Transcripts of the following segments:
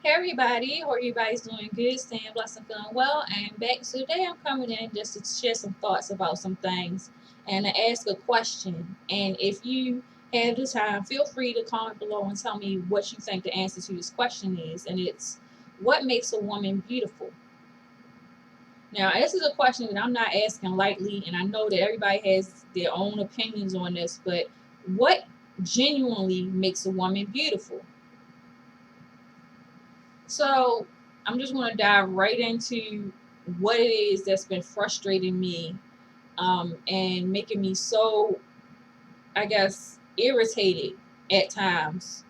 Hey everybody, hope everybody's doing good, staying blessed and feeling well. And back so today I'm coming in just to share some thoughts about some things and to ask a question. And if you have the time, feel free to comment below and tell me what you think the answer to this question is. And it's what makes a woman beautiful? Now, this is a question that I'm not asking lightly, and I know that everybody has their own opinions on this, but what genuinely makes a woman beautiful? So I'm just going to dive right into what it is that's been frustrating me and making me so, I guess, irritated at times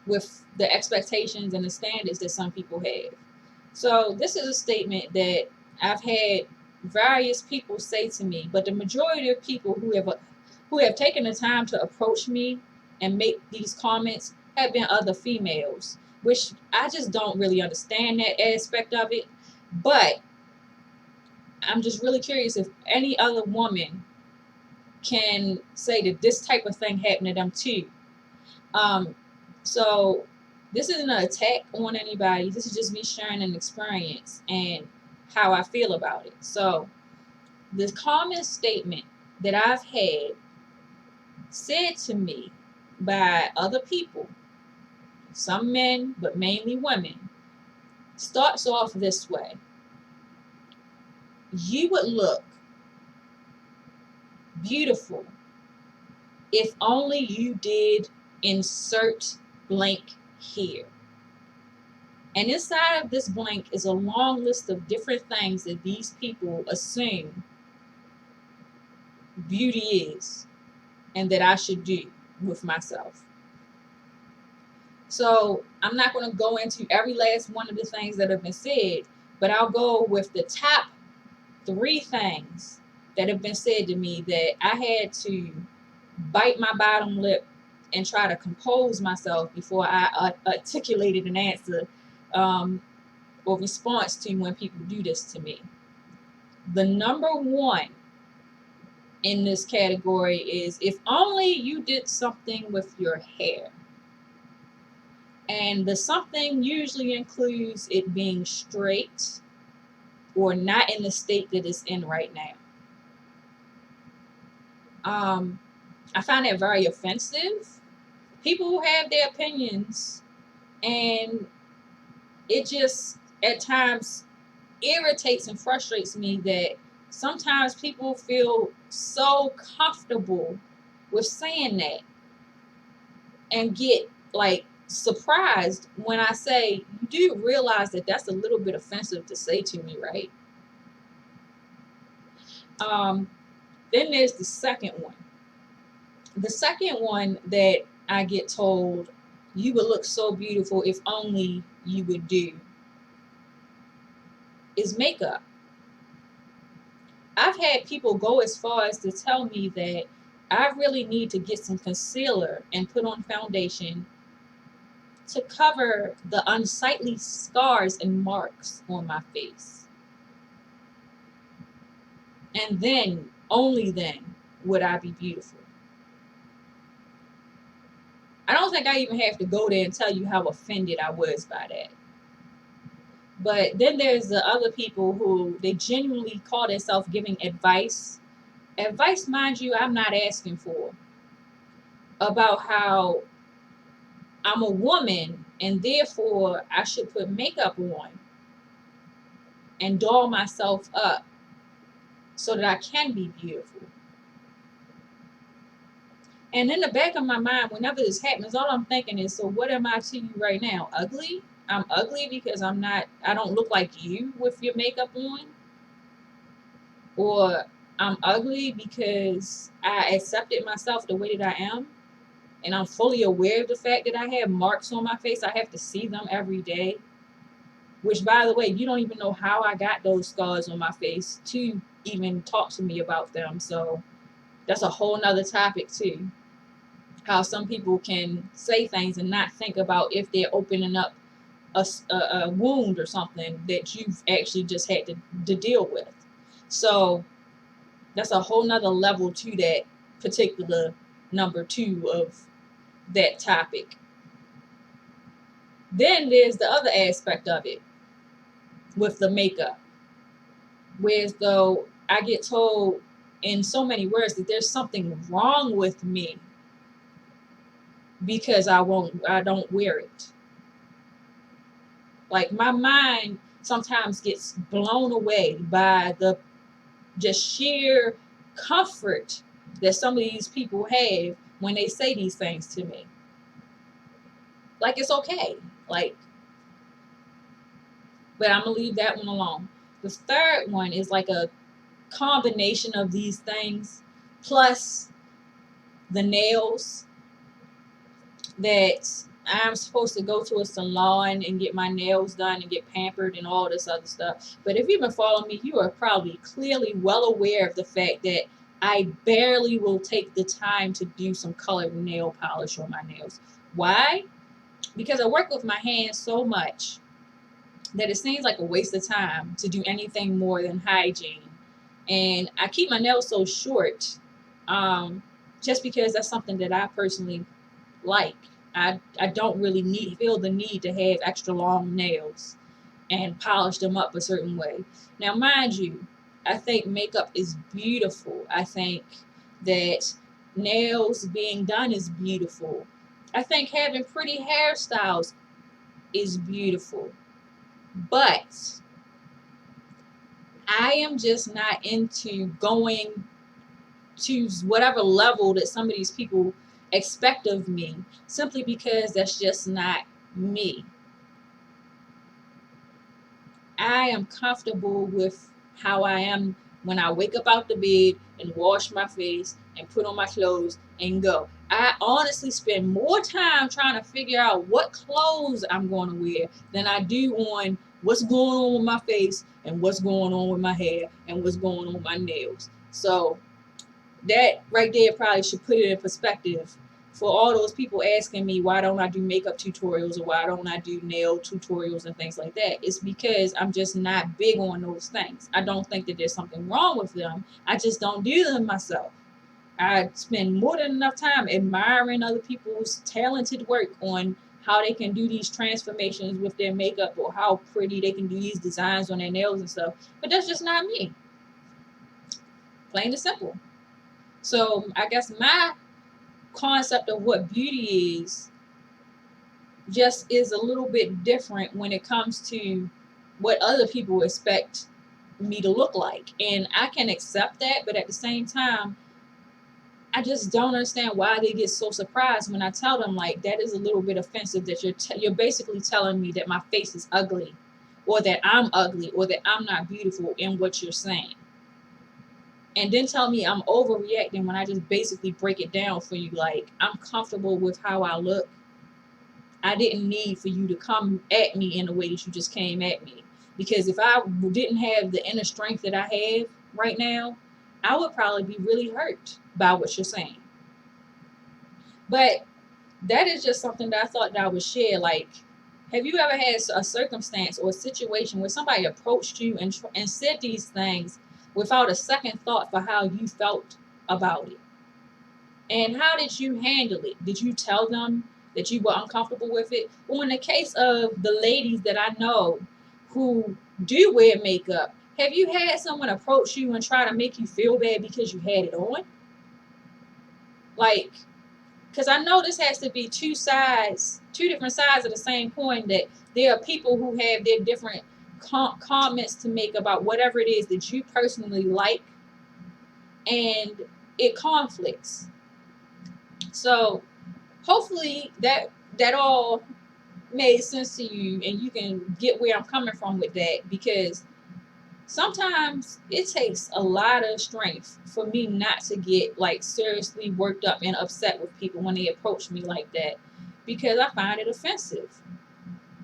with the expectations and the standards that some people have. So this is a statement that I've had various people say to me, but the majority of people who have taken the time to approach me and make these comments have been other females, which I just don't really understand that aspect of it. But I'm just really curious if any other woman can say that this type of thing happened to them too. Um, so this isn't an attack on anybody. This is just me sharing an experience and how I feel about it. So the common statement that I've had said to me by other people, some men, but mainly women, starts off this way. You would look beautiful if only you did insert blank here. And inside of this blank is a long list of different things that these people assume beauty is and that I should do with myself. So I'm not going to go into every last one of the things that have been said, but I'll go with the top three things that have been said to me that I had to bite my bottom lip and try to compose myself before I articulated an answer or response to when people do this to me. The number one in this category is if only you did something with your hair. And the something usually includes it being straight or not in the state that it's in right now. I find that very offensive. People have their opinions, and it just at times irritates and frustrates me that sometimes people feel so comfortable with saying that and get like surprised when I say, you do realize that that's a little bit offensive to say to me, right? Um, then there's the second one. The second one that I get told, you would look so beautiful if only you would do, is makeup. I've had people go as far as to tell me that I really need to get some concealer and put on foundation to cover the unsightly scars and marks on my face. And then, only then, would I be beautiful. I don't think I even have to go there and tell you how offended I was by that. But then there's the other people who they genuinely call themselves giving advice. Advice, mind you, I'm not asking for, about how I'm a woman and therefore I should put makeup on and doll myself up so that I can be beautiful. And in the back of my mind, whenever this happens, all I'm thinking is, so what am I to you right now? Ugly? I'm ugly because I don't look like you with your makeup on? Or I'm ugly because I accepted myself the way that I am? And I'm fully aware of the fact that I have marks on my face. I have to see them every day. Which, by the way, you don't even know how I got those scars on my face to even talk to me about them. So that's a whole nother topic too. How some people can say things and not think about if they're opening up a wound or something that you've actually just had to deal with. So that's a whole nother level to that particular number two of that topic. Then there's the other aspect of it with the makeup, whereas though I get told in so many words that there's something wrong with me because I don't wear it. Like my mind sometimes gets blown away by the just sheer comfort that some of these people have when they say these things to me. Like it's okay. Like, but I'm gonna leave that one alone. The third one is like a combination of these things plus the nails that I'm supposed to go to a salon and get my nails done and get pampered and all this other stuff. But if you've been following me, you are probably clearly well aware of the fact that I barely will take the time to do some colored nail polish on my nails. Why? Because I work with my hands so much that it seems like a waste of time to do anything more than hygiene. And I keep my nails so short just because that's something that I personally like. I don't really feel the need to have extra long nails and polish them up a certain way. Now, mind you, I think makeup is beautiful. I think that nails being done is beautiful. I think having pretty hairstyles is beautiful. But I am just not into going to whatever level that some of these people expect of me simply because that's just not me. I am comfortable with how I am when I wake up out the bed and wash my face and put on my clothes and go. I honestly spend more time trying to figure out what clothes I'm going to wear than I do on what's going on with my face and what's going on with my hair and what's going on with my nails. So that right there probably should put it in perspective for all those people asking me why don't I do makeup tutorials or why don't I do nail tutorials and things like that. It's because I'm just not big on those things. I don't think that there's something wrong with them. I just don't do them myself. I spend more than enough time admiring other people's talented work on how they can do these transformations with their makeup or how pretty they can do these designs on their nails and stuff. But that's just not me. Plain and simple. So I guess my concept of what beauty is just is a little bit different when it comes to what other people expect me to look like. And I can accept that, but at the same time, I just don't understand why they get so surprised when I tell them like that is a little bit offensive that you're basically telling me that my face is ugly or that I'm ugly or that I'm not beautiful in what you're saying. And then tell me I'm overreacting when I just basically break it down for you. Like, I'm comfortable with how I look. I didn't need for you to come at me in the way that you just came at me. Because if I didn't have the inner strength that I have right now, I would probably be really hurt by what you're saying. But that is just something that I thought that I would share. Like, have you ever had a circumstance or a situation where somebody approached you and said these things without a second thought for how you felt about it? And how did you handle it? Did you tell them that you were uncomfortable with it? Well, in the case of the ladies that I know who do wear makeup, have you had someone approach you and try to make you feel bad because you had it on? Like, because I know this has to be two different sides of the same coin, that there are people who have their different comments to make about whatever it is that you personally like, and it conflicts. So hopefully that all made sense to you and you can get where I'm coming from with that, because sometimes it takes a lot of strength for me not to get like seriously worked up and upset with people when they approach me like that, because I find it offensive.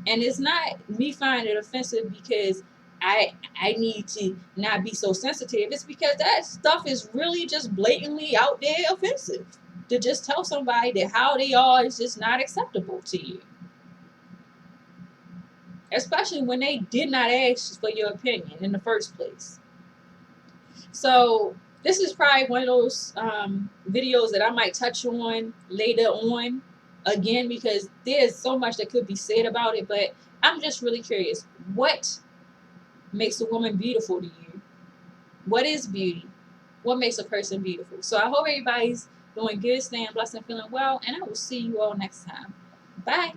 And it's not me finding it offensive because I need to not be so sensitive. It's because that stuff is really just blatantly out there offensive. To just tell somebody that how they are is just not acceptable to you. Especially when they did not ask for your opinion in the first place. So this is probably one of those videos that I might touch on later on. again, because there's so much that could be said about it, but I'm just really curious. What makes a woman beautiful to you? What is beauty? What makes a person beautiful? So I hope everybody's doing good, staying blessed, and feeling well, and I will see you all next time. Bye.